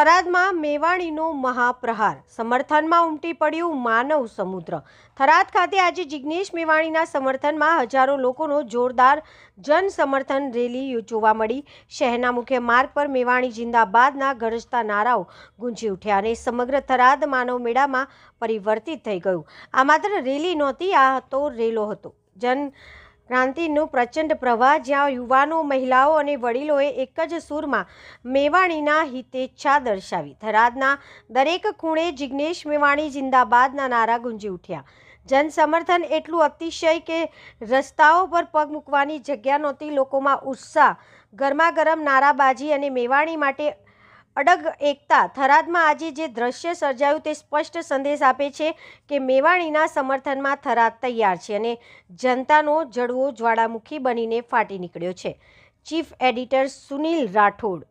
થરાદમાં મેવાણીનો મહાપ્રહાર, સમર્થનમાં ઉમટી પડ્યું માનવ સમુદ્ર। થરાદ ખાતે આજે જિગ્નેશ મેવાણીના સમર્થનમાં હજારો લોકોનો જોરદાર જન સમર્થન રેલી જોવા મળી। શહેરના મુખ્ય માર્ગ પર મેવાણી જિંદાબાદના ગરજતા નારાઓ ગુંજી ઉઠ્યા અને સમગ્ર થરાદ માનવ મેળામાં પરિવર્તિત થઈ ગયું। આ માત્ર રેલી નહોતી, આ તો રેલો હતો। જન ક્રાંતિનો પ્રચંડ પ્રવાહ, જ્યાં યુવાનો, મહિલાઓ અને વડીલોએ એક જ સૂરમાં મેવાણીના હિતેચ્છા દર્શાવી। થરાદના દરેક ખૂણે જિગ્નેશ મેવાણી જિંદાબાદના નારા ગુંજી ઉઠ્યા। જન સમર્થન એટલું અતિશય કે રસ્તાઓ પર પગ મૂકવાની જગ્યા નહોતી। લોકોમાં ઉત્સાહ, ગરમાગરમ નારાબાજી અને મેવાણી માટે અડગ એકતા। થરાદમાં આજે જે દ્રશ્ય સર્જાયું તે સ્પષ્ટ સંદેશ આપે છે કે મેવાણીના સમર્થનમાં થરાદ તૈયાર છે અને જનતાનો જડવો જ્વાળામુખી બનીને ફાટી નીકળ્યો છે। Chief editor Sunil Rathod.